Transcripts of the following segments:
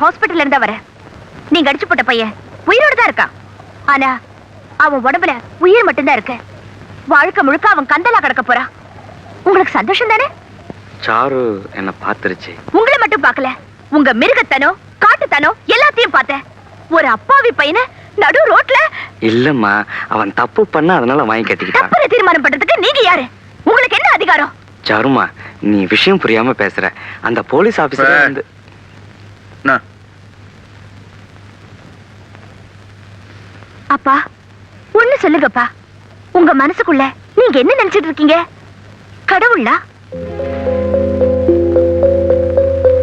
ஹாஸ்பிட்டல்ல இருந்தா வர. நீங்க அடிச்சு போட்ட பையன் உயிரோட தான் இருக்கான். ஆனா அவன் உடம்புல உயிர் மட்டும்தான் இருக்கு. வாழ்க்கை முழுக்க அவன் கந்தலா கிடக்க போறான். உங்களுக்கு சந்தோஷம் தானே? சாரு என்ன பாத்துருச்சு. உங்களை மட்டும் பார்க்கல, உங்க மிருகத்தனோ காட்டுத்தனோ எல்லாத்தையும் பார்த்தேன். ஒரு அப்பாவி பையனை நடு ரோட்ல. இல்லம்மா, அவன் தப்பு பண்ண அதனால வாங்கி கட்டிக்கிட்டான். தப்பு தீர்மானம் பண்றதுக்கு நீங்க யாரு? உங்களுக்கு என்ன அதிகாரம்? சாருமா, நீ விஷயம் புரியாம பேசுற. அந்த போலீஸ் ஆபீசர் வந்து அப்பா ஒண்ணு சொல்லுங்கப்பா. உங்க மனசுக்குள்ள நீங்க என்ன நினைச்சிட்டு இருக்கீங்க? கடவுளா?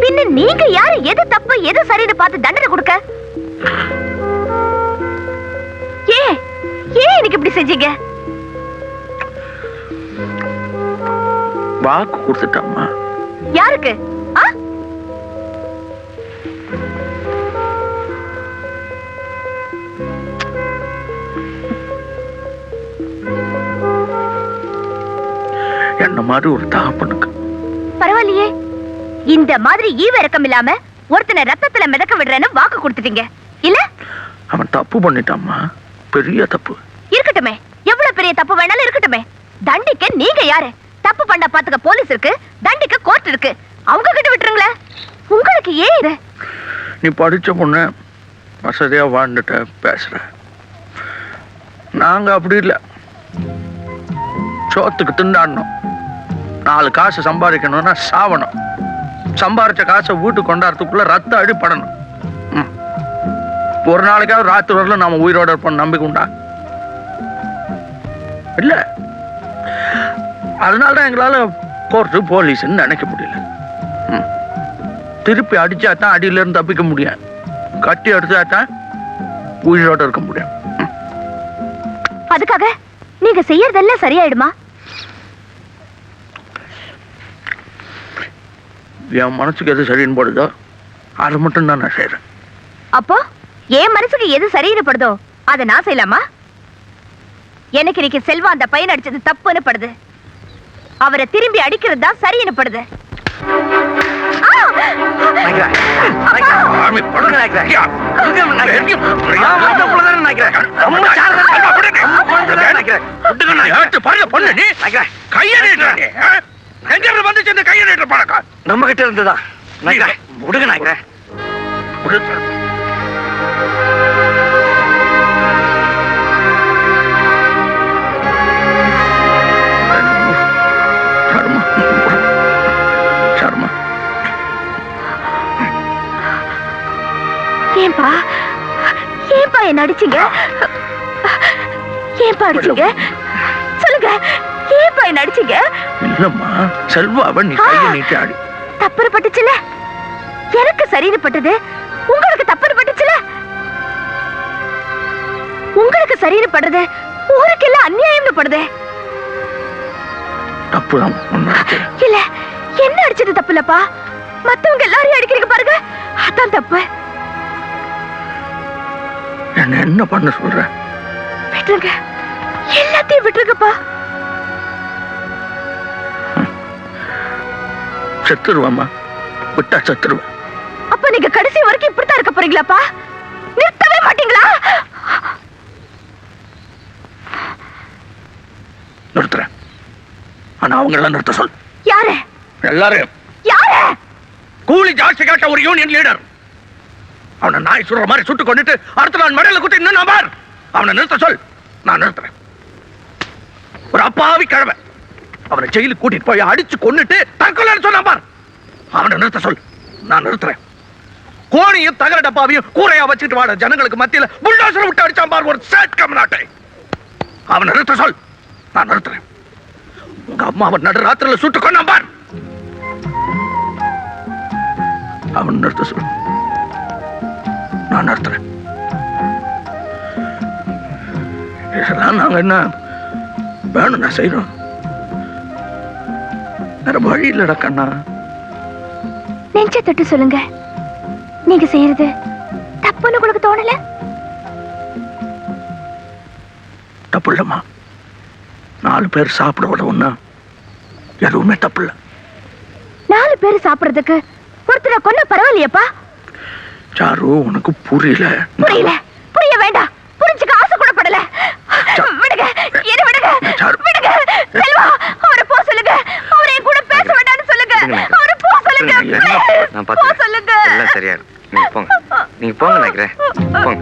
பின்ன நீங்க யாரு? எது தப்பு எது சரின்னு பார்த்து தண்டனை கொடுக்க? ஏன் எனக்கு இப்படி செஞ்சீங்க? வாக்கு கொடுத்துட்டாமா. யாருக்கு? என்ன மாதிரி ஒரு தகப்பனுக்கு. பரவாயில்லையே, இந்த மாதிரி ஈவிரக்கம் இல்லாம ஒருத்தனை ரத்தத்துல மிதக்க விடுறேன்னு வாக்கு கொடுத்துட்டீங்க இல்ல? அவன் தப்பு பண்ணிட்டாமா, பெரிய தப்பு. இருக்கட்டுமே, எவ்வளவு பெரிய தப்பு வேணாலும் இருக்கட்டுமே. தண்டிக்க நீங்க யாரு? தப்பு பண்ண பாத்துக்க போலீஸ் இருக்கு, தண்டிக்க கோர்ட் இருக்கு. அவங்க கிட்ட விட்டுருங்களே. உங்களுக்கு ஏன் இது? நீ படிச்ச பொண்ணு, வசதியா வாழ்ந்துட்ட பேசுற. நாங்க அப்படி இல்லை. சோத்துக்கு திண்டாடணும், 4 காசு சம்பாதிக்கணும்னா சாவணும். சம்பாதிச்ச காசை வீட்டுக்கு கொண்டாடுறதுக்குள்ள ரத்த அடிப்படணும். ஒரு நாளைக்காவது ராத்திரி வரல நாம உயிரோட இருப்போம் நம்பிக்கை உண்டா? இல்ல. அதனாலதான் எங்களால கோர்ட்டு போலீஸ்ன்னு நினைக்க முடியல. திருப்பி அடிச்சா தான் அடியில இருந்து தப்பிக்க முடியும், கட்டி அடிச்சா தான் உயிரோட இருக்க முடியும். அதுக்காக நீங்க செய்யறதெல்லாம் சரியாயிடுமா? என் மனசுக்கு எது சரின்னு படுதோ அதை மட்டும் தான் நான் செய்யறேன். அப்போ என் மனசுக்கு எது சரின்னு படுதோ அதை நான் செய்யலாமா? எனக்கு இன்னைக்கு செல்வா அந்த பையன் அடிச்சது தப்புன்னு படுது. அவரை திரும்பி அடிக்கிறது தான் சரின்னு படுது. நம்ம கிட்ட இருந்துதான் ஏன்பா என்ன அடிச்சீங்க? ஏன்பா அடிச்சீங்க? சொல்லுங்க, ஏன்பா என்ன அடிச்சீங்க? இல்லம்மா, செல்வாவை நீ கையை நீட்டி ஆடி. தப்புன்னு பட்டுச்சுல? எனக்கு சரின்னு பட்டது, உங்களுக்கு தப்புன்னு பட்டுச்சுல? உங்களுக்கு சரின்னு படுறது ஊருக்கெல்லாம் அநியாயம்னு படுது. தப்புதான். இல்ல, என்ன அடிச்சது தப்பு இல்லப்பா. மத்தவங்க எல்லாரையும் அடிக்கிறீங்க பாருங்க, அதான் தப்பு. என்ன என்ன பண்ண சொல்ற? விட்டுருங்க, எல்லாத்தையும் விட்டுருங்கப்பா. செத்துருவாமா, விட்டா செத்துருவேன். அப்ப நீங்க கடைசி வரைக்கும் இப்படித்தான் இருக்க போறீங்களாப்பா? நிறுத்தவே மாட்டீங்களா? நிறுத்துறேன், ஆனா அவங்க எல்லாம் நிறுத்த சொல். யாரு? எல்லாரும். யாரு? கூலி ஜாஸ்தி கேட்ட ஒரு யூனியன் லீடர். அவனை நாய் சுடுற மாதிரி சுட்டு கொண்டுட்டு அடுத்த நாள் மடையில குத்தி இன்னும் நம்பார். அவனை நிறுத்த சொல், நான் நிறுத்துறேன். ஒரு அப்பாவி கிழமை அவனை ஜெயிலுக்கு கூட்டிட்டு போய் அடிச்சு கொண்டுட்டு தற்கொலை சொன்ன பார். அவனை நிறுத்த சொல், நான் நிறுத்துறேன். கோணியும் தகர டப்பாவையும் கூரையா வச்சுட்டு வாட ஜனங்களுக்கு மத்தியில புல்டோசர் விட்டு அடிச்சான் பார் ஒரு சேட் கம்நாட்டை. அவனை நிறுத்த சொல், நான் நிறுத்துறேன். உங்க அம்மாவை நடு ராத்திரில சுட்டு கொண்டான் பார். அவன் நிறுத்த சொல், நான் நிறுத்துறேன். இதெல்லாம் நாங்க என்ன வேணும் நான் செய்யறோம். வேற வழி இல்லடா கண்ணா. நெஞ்ச தொட்டு சொல்லுங்க, நீங்க செய்யறது தப்புன்னு உங்களுக்கு தோணல? தப்பு இல்லம்மா, 4 பேர் சாப்பிட விடவுன்னா எதுவுமே தப்பு இல்ல. 4 பேர் சாப்பிடுறதுக்கு ஒருத்தரை கொன்ன பரவாயில்லையப்பா? சாரு உனக்கு புரியல. புரியல, புரிய வேண்டாம், புரிஞ்சுக்க ஆசை கூட படல. விடுங்க, என்ன விடுங்க, விடுங்க. செல்வா, அவரை போ சொல்லுங்க. அவரை என் கூட பேச வேண்டாம்னு சொல்லுங்க. அவரை போ சொல்லுங்க. நான் போ பாத்துக்கிறேன். சொல்லுங்க. எல்லாம் சரியா இருக்கும். நீங்க போங்க, நீங்க போங்க நினைக்கிறேன். போங்க,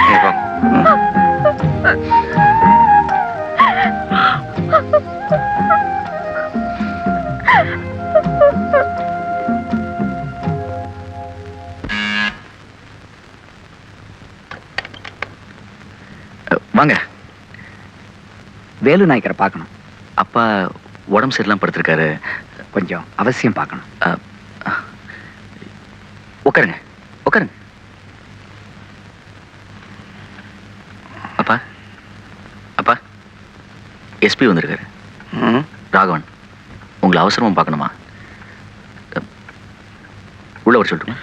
நீங்க போங்க. வாங்க. வேலு நாயக்கரை பார்க்கணும். அப்பா உடம்பு சரியில்லாம படுத்திருக்காரு. கொஞ்சம் அவசியம் பார்க்கணும். உட்காருங்க, உட்காருங்க. அப்பா, அப்பா, எஸ்பி வந்திருக்காரு. ராகவன், உங்களை அவசரமா பார்க்கணுமா? உள்ள வர சொல்லட்டுமா?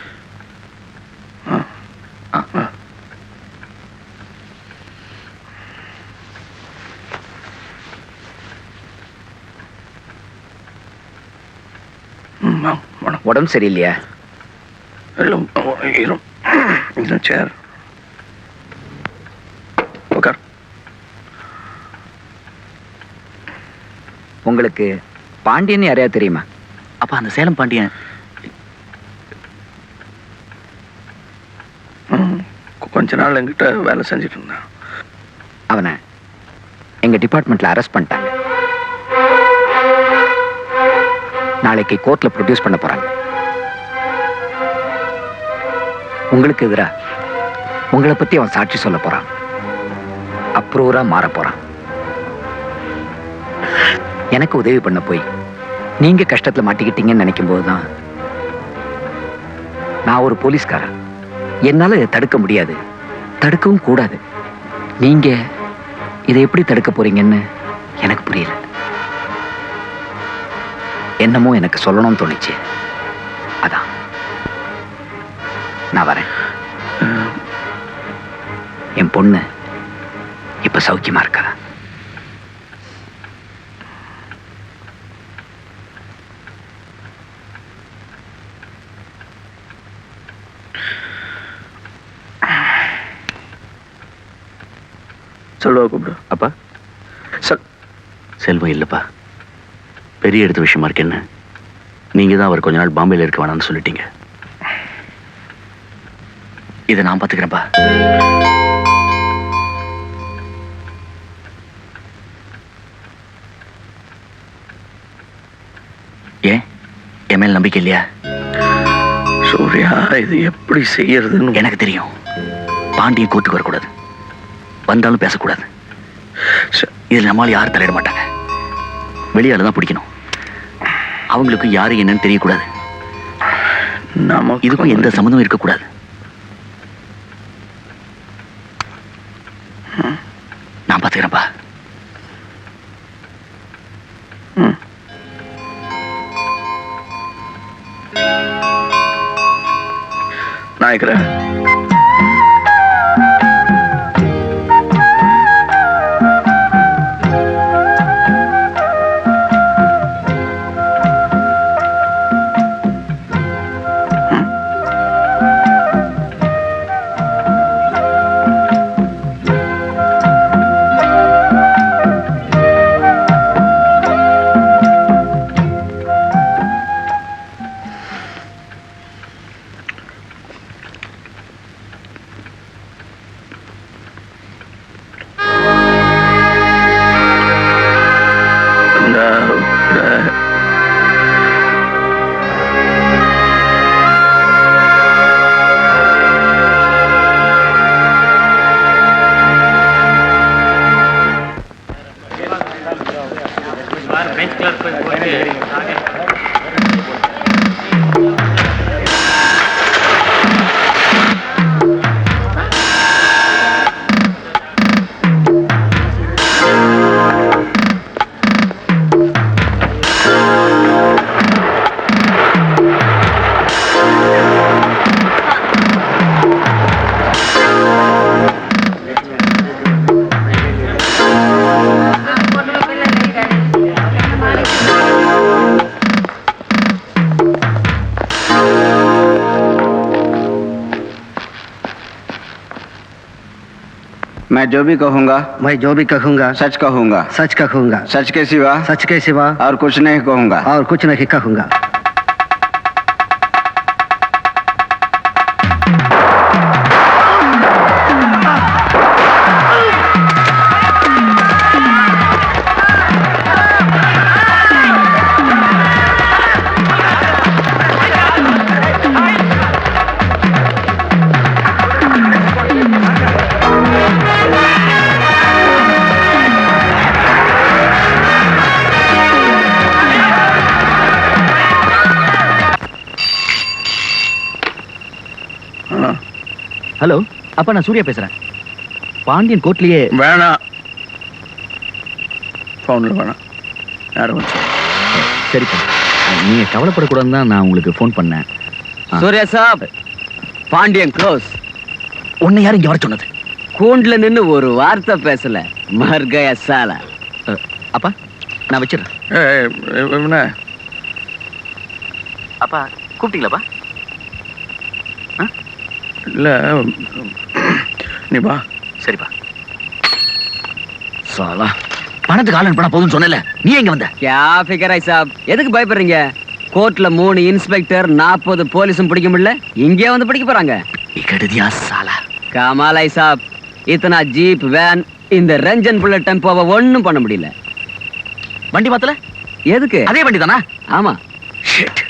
உடம்பு சரியில்லையா? சேர் உட்கார். உங்களுக்கு பாண்டியன் யாரையா தெரியுமா? அப்பா, அந்த சேலம் பாண்டியன் கொஞ்ச நாள் என்கிட்ட வேலை செஞ்சுட்டு இருந்தான். அவனை எங்க டிபார்ட்மெண்ட்ல அரெஸ்ட் பண்ணிட்டாங்க. நாளைக்கு கோர்ட்ல ப்ரொடியூஸ் பண்ண போறாங்க. உங்களுக்கு எதிரா உங்களை பத்தி அவன் சாட்சி சொல்ல போறான். அப்ரூவரா மாற போறான். எனக்கு உதவி பண்ண போய் நீங்க கஷ்டத்துல மாட்டிக்கிட்டீங்கன்னு நினைக்கும் போதுதான் நான் ஒரு போலீஸ்காரன். என்னால இதை தடுக்க முடியாது, தடுக்கவும் கூடாது. நீங்க இதை எப்படி தடுக்க போறீங்கன்னு எனக்கு புரியல. என்னமோ எனக்கு சொல்லணும்னு தோணுச்சு. அதான் நான் வரேன். என் பொண்ணு இப்ப சௌக்கியமா இருக்கா? சொல்லுவா கூப்பிடு. அப்பா, செல்வம் இல்லப்பா. பெரிய எடுத்த விஷயமா இருக்கு. என்ன, நீங்க தான் அவர் கொஞ்ச நாள் பாம்பேல இருக்க வேணாம்னு சொல்லிட்டீங்க. இதை நான் பாத்துக்கிறேன்ப்பா. ஏன் என் மேல் நம்பிக்கை இல்லையா? சூர்யா, இது எப்படி செய்யறதுன்னு எனக்கு தெரியும். பாண்டிய கூத்துக்கு வரக்கூடாது, வந்தாலும் பேசக்கூடாது. இதுல நம்மளால யாரும் தலையிட மாட்டாங்க. வெளியால தான் பிடிக்கணும். அவங்களுக்கு யாரு என்னன்னு தெரியக்கூடாது. இதுக்கும் எந்த சம்மந்தமும் இருக்கக்கூடாது. நான் பாத்துக்கிறேன்ப்பா. நாயக்கரே, मैं जो भी कहूँगा सच कहूँगा सच के सिवा और कुछ नहीं कहूँगा ஹலோ அப்பா, நான் சூர்யா பேசுறேன். பாண்டியன் கோர்ட்லயே வேணாம், ஃபோனில் வேணாம், யாரும் வந்து சரிப்பா, நீங்க கவலைப்படக்கூடாதுன்னு தான் நான் உங்களுக்கு ஃபோன் பண்ணேன். சூர்யா சாப், பாண்டியன் க்ளோஸ். உன்னை யாரும் இங்க வர சொன்னது? கூண்டுல நின்னு ஒரு வார்த்தை பேசல, மர்கய சால. அப்பா நான் வச்சிடறேன். என்ன அப்பா கூப்பிட்டீங்களாப்பா? இல்லை, நீ வா. சரிப்பா. சாலா, பணத்துக்கு ஆளன் பணம் போதும்னு சொன்னல, நீ எங்க வந்த? கியா ஃபிகர் ஐ சாப், எதுக்கு பயப்படுறீங்க? கோர்ட்ல 3 இன்ஸ்பெக்டர் 40 போலீஸும் பிடிக்க முடியல, இங்கே வந்து பிடிக்க போறாங்க. கெடுதியா சாலா. கமால் ஐ சாப், இத்தனா ஜீப் வேன் இந்த ரஞ்சன் புல்லட் டெம்போவை ஒண்ணும் பண்ண முடியல. வண்டி மாத்தல? எதுக்கு? அதே வண்டி தானா? ஆமா. ஷிட்.